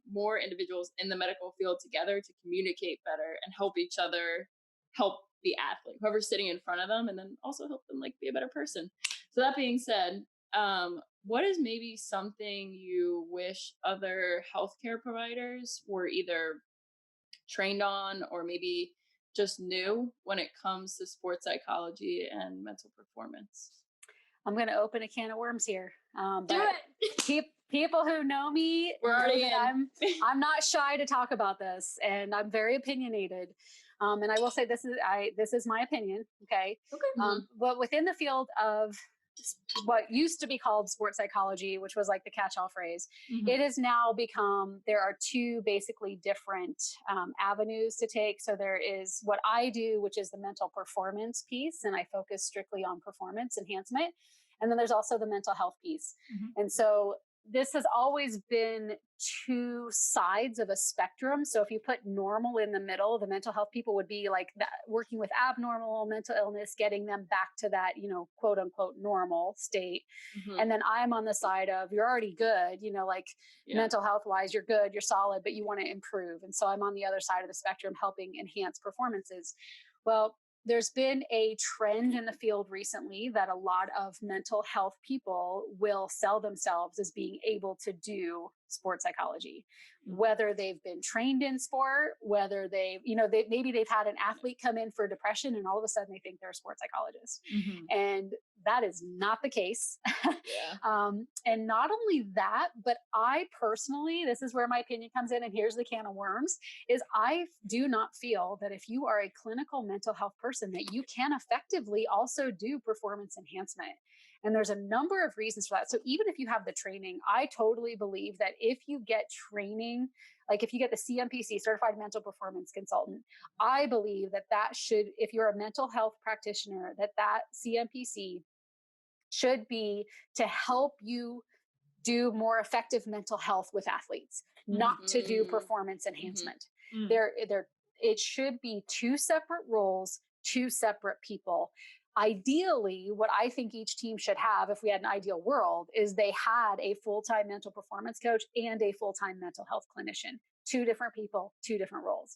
more individuals in the medical field together to communicate better and help each other, help the athlete, whoever's sitting in front of them, and then also help them like be a better person. So that being said, what is maybe something you wish other healthcare providers were either trained on or maybe just knew when it comes to sports psychology and mental performance? I'm going to open a can of worms here. Do it. People who know me, we're already in. I'm not shy to talk about this, and I'm very opinionated. And I will say this is my opinion. Okay. But within the field of what used to be called sports psychology, which was like the catch-all phrase, it has now become, there are two basically different avenues to take. So there is what I do, which is the mental performance piece, and I focus strictly on performance enhancement. And then there's also the mental health piece. And so this has always been two sides of a spectrum. So if you put normal in the middle, the mental health people would be like that, working with abnormal mental illness, getting them back to that, you know, quote unquote normal state. And then I'm on the side of, you're already good, you know, like mental health wise, you're good, you're solid, but you want to improve. And so I'm on the other side of the spectrum, helping enhance performances. Well, there's been a trend in the field recently that a lot of mental health people will sell themselves as being able to do sports psychology, whether they've been trained in sport, whether they've, you know, maybe they've had an athlete come in for depression and all of a sudden they think they're a sports psychologist. And that is not the case. And not only that, but I personally, this is where my opinion comes in, and here's the can of worms, is I do not feel that if you are a clinical mental health person that you can effectively also do performance enhancement. And there's a number of reasons for that. So even if you have the training, I totally believe that if you get training, like if you get the CMPC, Certified Mental Performance Consultant, I believe that that should, if you're a mental health practitioner, that CMPC should be to help you do more effective mental health with athletes, not to do performance enhancement. It should be two separate roles, two separate people. Ideally, what I think each team should have, if we had an ideal world, is they had a full-time mental performance coach and a full-time mental health clinician. Two different people, two different roles.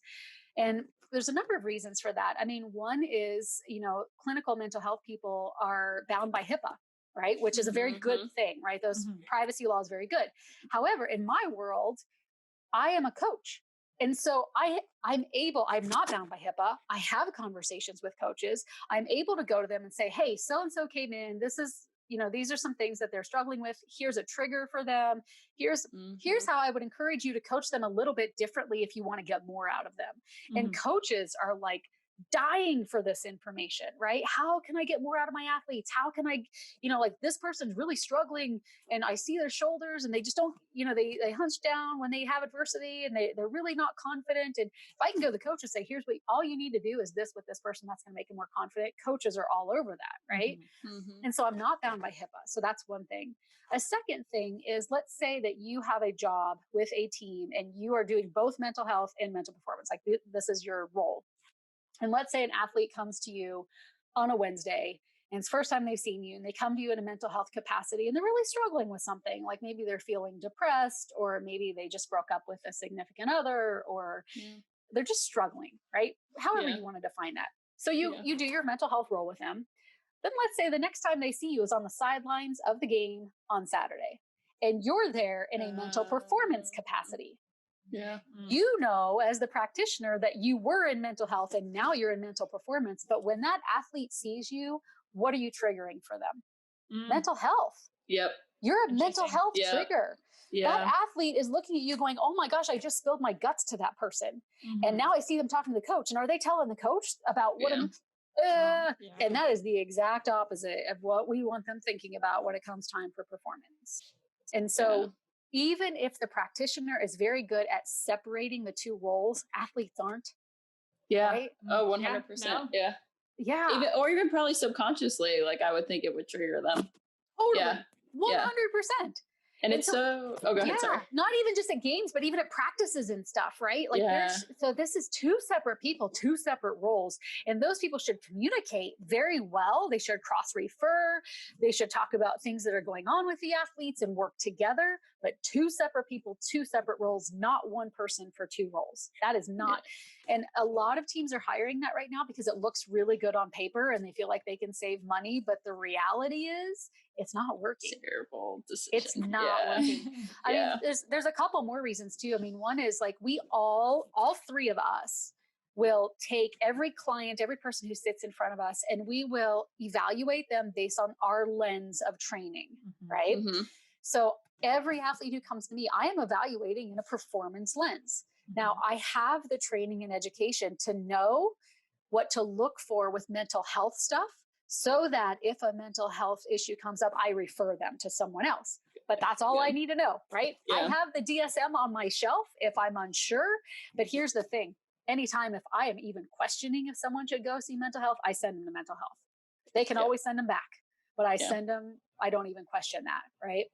And there's a number of reasons for that. I mean, one is, you know, clinical mental health people are bound by HIPAA, right? Which is a very good thing, right? Those privacy laws, very good. However, in my world, I am a coach. And so I'm not bound by HIPAA. I have conversations with coaches. I'm able to go to them and say, hey, so-and-so came in. This is, you know, these are some things that they're struggling with. Here's a trigger for them. Here's how I would encourage you to coach them a little bit differently if you want to get more out of them. And coaches are like dying for this information, right? How can I get more out of my athletes? How can I, you know, like this person's really struggling and I see their shoulders and they just don't, you know, they hunch down when they have adversity and they're really not confident. And if I can go to the coach and say, here's what all you need to do is this with this person, that's going to make them more confident. Coaches are all over that, right? And so I'm not bound by HIPAA. So that's one thing. A second thing is, let's say that you have a job with a team and you are doing both mental health and mental performance. Like this is your role. And let's say an athlete comes to you on a Wednesday and it's the first time they've seen you, and they come to you in a mental health capacity and they're really struggling with something, like maybe they're feeling depressed, or maybe they just broke up with a significant other, or they're just struggling, right? However you want to define that. So you do your mental health role with them. Then let's say the next time they see you is on the sidelines of the game on Saturday, and you're there in a mental performance capacity. You know, as the practitioner, that you were in mental health and now you're in mental performance. But when that athlete sees you, what are you triggering for them? Mental health. You're a mental health trigger. That athlete is looking at you going, oh my gosh, I just spilled my guts to that person. And now I see them talking to the coach. And are they telling the coach about what and that is the exact opposite of what we want them thinking about when it comes time for performance. And so even if the practitioner is very good at separating the two roles, athletes aren't. Right? Oh, 100%. Yeah. Even probably subconsciously, like I would think it would trigger them. Totally. Yeah. 100%. And it's so, oh, go ahead, sorry. Not even just at games, but even at practices and stuff, right? Like so this is two separate people, two separate roles. And those people should communicate very well. They should cross-refer. They should talk about things that are going on with the athletes and work together, but two separate people, two separate roles, not one person for two roles. That is not. And a lot of teams are hiring that right now because it looks really good on paper and they feel like they can save money. But the reality is it's not working. Terrible decision. It's not working. I mean, there's a couple more reasons too. I mean, one is like we all three of us will take every client, every person who sits in front of us, and we will evaluate them based on our lens of training, right? So every athlete who comes to me, I am evaluating in a performance lens. Now, I have the training and education to know what to look for with mental health stuff so that if a mental health issue comes up, I refer them to someone else. But that's all I need to know, right? I have the DSM on my shelf if I'm unsure. But here's the thing. Anytime if I am even questioning if someone should go see mental health, I send them to mental health. They can always send them back, but I send them, I don't even question that, right?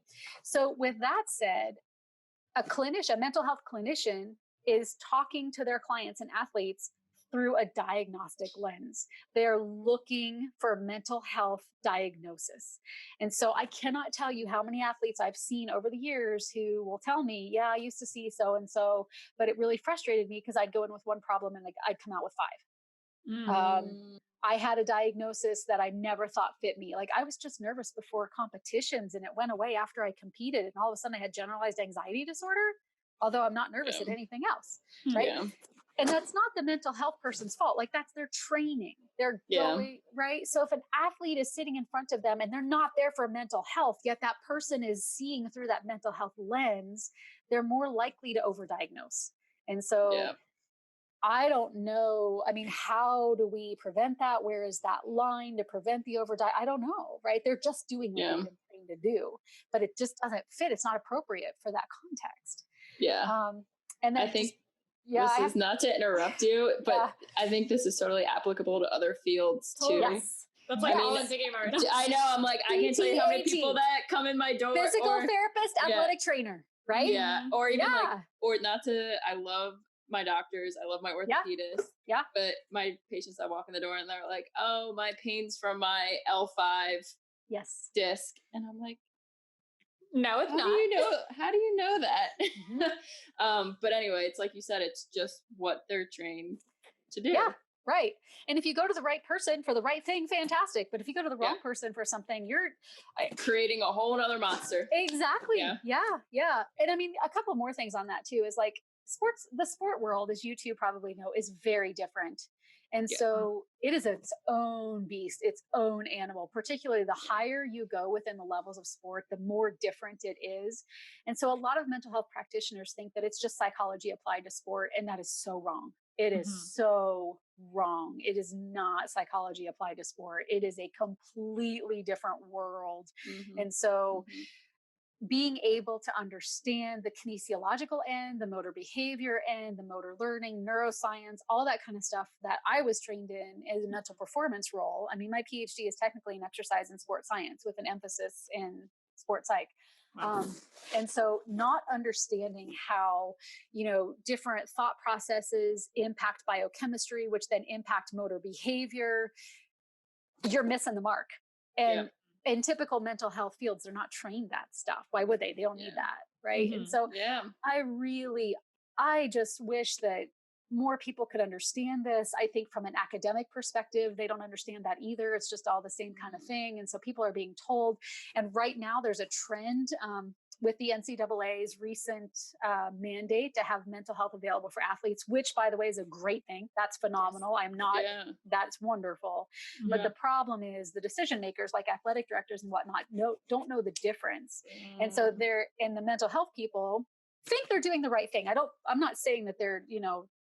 So with that said, a mental health clinician is talking to their clients and athletes through a diagnostic lens. They're looking for mental health diagnosis. And so I cannot tell you how many athletes I've seen over the years who will tell me, yeah, I used to see so-and-so, but it really frustrated me because I'd go in with one problem and I'd come out with five. I had a diagnosis that I never thought fit me. Like I was just nervous before competitions and it went away after I competed. And all of a sudden I had generalized anxiety disorder, although I'm not nervous at anything else. Right. And that's not the mental health person's fault. Like that's their training. They're going, right? So if an athlete is sitting in front of them and they're not there for mental health, yet that person is seeing through that mental health lens, they're more likely to overdiagnose. And so I don't know. I mean, how do we prevent that? Where is that line to prevent the I don't know, right? They're just doing what they've been trained to do, but it just doesn't fit. It's not appropriate for that context. And then I think this is not to interrupt you, but I think this is totally applicable to other fields too. Yes. That's like all I'm thinking about right now. I know. I'm like, I can't tell you how many people that come in my door. Physical therapist, athletic trainer, right? Yeah. Or even I love my doctors. I love my orthopedists. Yeah. But my patients that walk in the door and they're like, oh, my pain's from my L5 disc. And I'm like, no, it's not. How do you know that? But anyway, it's like you said, it's just what they're trained to do. Yeah, right. And if you go to the right person for the right thing, fantastic. But if you go to the wrong person for something, you're creating a whole other monster. Exactly. Yeah. And I mean, a couple more things on that too is like the sport world, as you two probably know, is very different. And so it is its own beast, its own animal, particularly the higher you go within the levels of sport, the more different it is. And so a lot of mental health practitioners think that it's just psychology applied to sport. And that is so wrong. It is so wrong. It is not psychology applied to sport. It is a completely different world. And so being able to understand the kinesiological end, the motor behavior end, the motor learning, neuroscience, all that kind of stuff that I was trained in as a mental performance role. I mean, my PhD is technically in exercise and sport science with an emphasis in sports psych. And so not understanding how, different thought processes impact biochemistry, which then impact motor behavior, you're missing the mark. And in typical mental health fields, they're not trained that stuff. Why would they? They don't need that. Right. And so I just wish that more people could understand this. I think from an academic perspective, they don't understand that either. It's just all the same kind of thing. And so people are being told. And right now there's a trend with the NCAA's recent mandate to have mental health available for athletes, which by the way is a great thing. That's phenomenal. That's wonderful. But the problem is the decision makers like athletic directors and whatnot don't know the difference. And so and the mental health people think they're doing the right thing. I'm not saying that they're,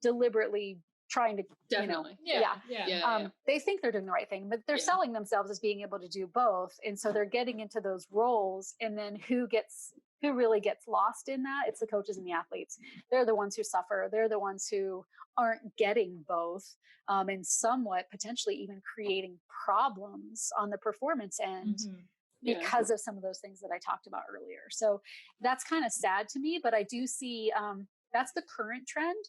deliberately trying to, they think they're doing the right thing, but they're selling themselves as being able to do both. And so they're getting into those roles, and then who gets who really gets lost in that? It's the coaches and the athletes. They're the ones who suffer. They're the ones who aren't getting both, and somewhat potentially even creating problems on the performance end because of some of those things that I talked about earlier. So that's kind of sad to me, but I do see that's the current trend.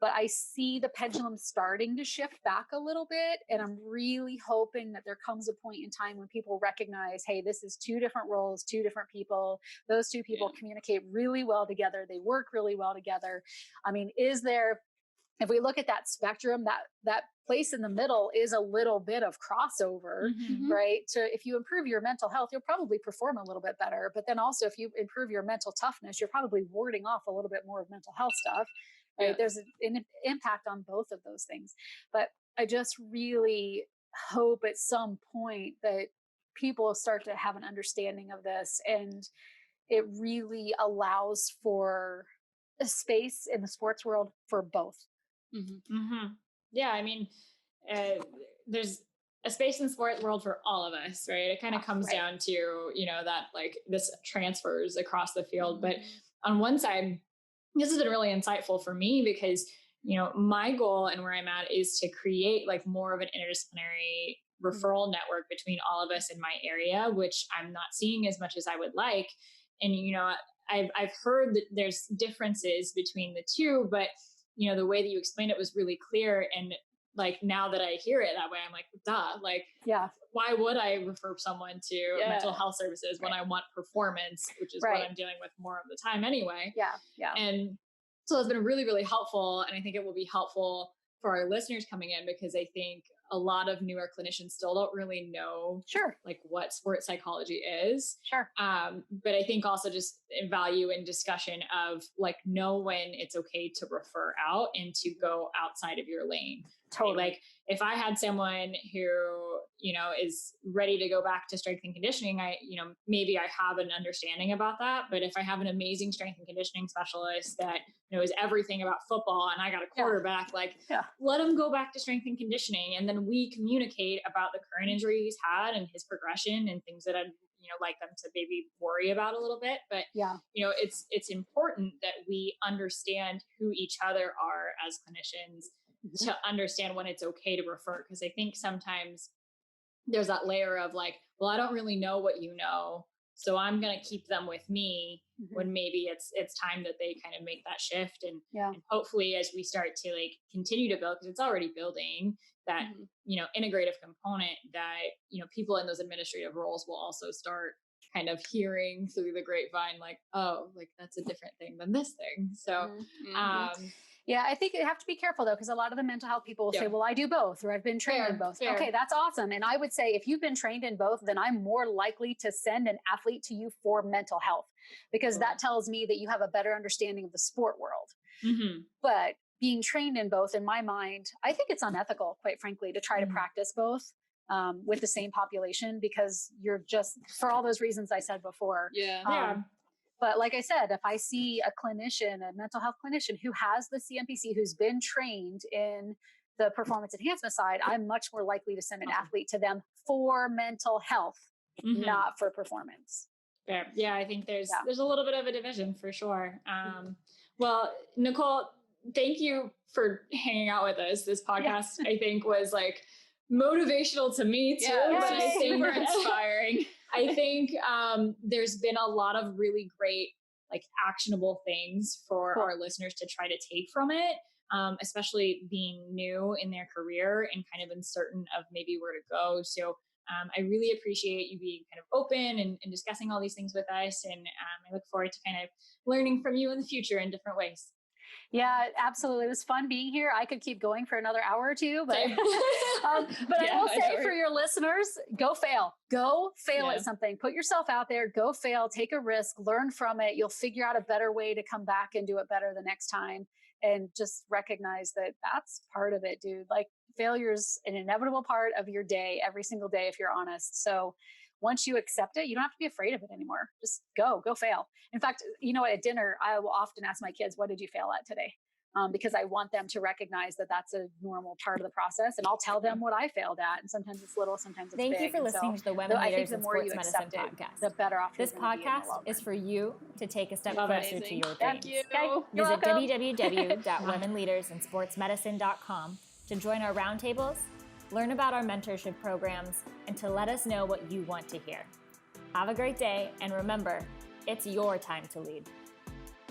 But I see the pendulum starting to shift back a little bit. And I'm really hoping that there comes a point in time when people recognize, hey, this is two different roles, two different people. Those two people communicate really well together. They work really well together. I mean, if we look at that spectrum, that place in the middle is a little bit of crossover, right? So if you improve your mental health, you'll probably perform a little bit better. But then also if you improve your mental toughness, you're probably warding off a little bit more of mental health stuff. Right? There's an impact on both of those things. But I just really hope at some point that people start to have an understanding of this, and it really allows for a space in the sports world for both. Yeah, I mean, there's a space in the sport world for all of us, right? It kind of comes down to, that like this transfers across the field. But on one side, this has been really insightful for me because, my goal and where I'm at is to create like more of an interdisciplinary referral network between all of us in my area, which I'm not seeing as much as I would like. And, I've heard that there's differences between the two, but, the way that you explained it was really clear. And like, now that I hear it that way, I'm like, duh, like, why would I refer someone to mental health services when I want performance, which is what I'm dealing with more of the time anyway. And so it's been really, really helpful. And I think it will be helpful for our listeners coming in, because I think a lot of newer clinicians still don't really know like what sports psychology is. But I think also just value in discussion of like, know when it's okay to refer out and to go outside of your lane. Totally. Like if I had someone who, is ready to go back to strength and conditioning, maybe I have an understanding about that. But if I have an amazing strength and conditioning specialist that knows everything about football and I got a quarterback, let him go back to strength and conditioning. And then we communicate about the current injury he's had and his progression and things that I'd, like them to maybe worry about a little bit. But, it's important that we understand who each other are as clinicians to understand when it's okay to refer. Because I think sometimes there's that layer of like, well, I don't really know what you know, so I'm going to keep them with me when maybe it's time that they kind of make that shift. And hopefully as we start to like continue to build, because it's already building that, integrative component that, people in those administrative roles will also start kind of hearing through the grapevine, like, oh, like that's a different thing than this thing. So, I think you have to be careful though, because a lot of the mental health people will say, well, I do both, or I've been trained in both. Okay, that's awesome. And I would say if you've been trained in both, then I'm more likely to send an athlete to you for mental health, because that tells me that you have a better understanding of the sport world. But being trained in both, in my mind, I think it's unethical, quite frankly, to try to practice both with the same population, because you're just, for all those reasons I said before. But like I said, if I see a clinician, a mental health clinician who has the CMPC, who's been trained in the performance enhancement side, I'm much more likely to send an athlete to them for mental health, not for performance. Yeah, I think there's a little bit of a division for sure. Well, Nicole, thank you for hanging out with us. This podcast, I think, was like motivational to me too. But I think super inspiring. I think there's been a lot of really great, like actionable things for our listeners to try to take from it, especially being new in their career and kind of uncertain of maybe where to go. So I really appreciate you being kind of open and discussing all these things with us. And I look forward to kind of learning from you in the future in different ways. Yeah, absolutely. It was fun being here. I could keep going for another hour or two, but but I will say for your listeners, go fail at something, put yourself out there, go fail, take a risk, learn from it. You'll figure out a better way to come back and do it better the next time. And just recognize that that's part of it, dude. Like failure's an inevitable part of your day, every single day, if you're honest. So once you accept it, you don't have to be afraid of it anymore. Just go fail. In fact, at dinner, I will often ask my kids, what did you fail at today? because I want them to recognize that that's a normal part of the process. And I'll tell them what I failed at. And sometimes it's little, sometimes it's big. Thank you for listening to the Women Leaders in Sports Medicine podcast. The better off this podcast is for you to take a step closer to your Thank dreams. you. Okay? Visit www.womenleadersinsportsmedicine.com to join our roundtables, learn about our mentorship programs, and to let us know what you want to hear. Have a great day, and remember, it's your time to lead.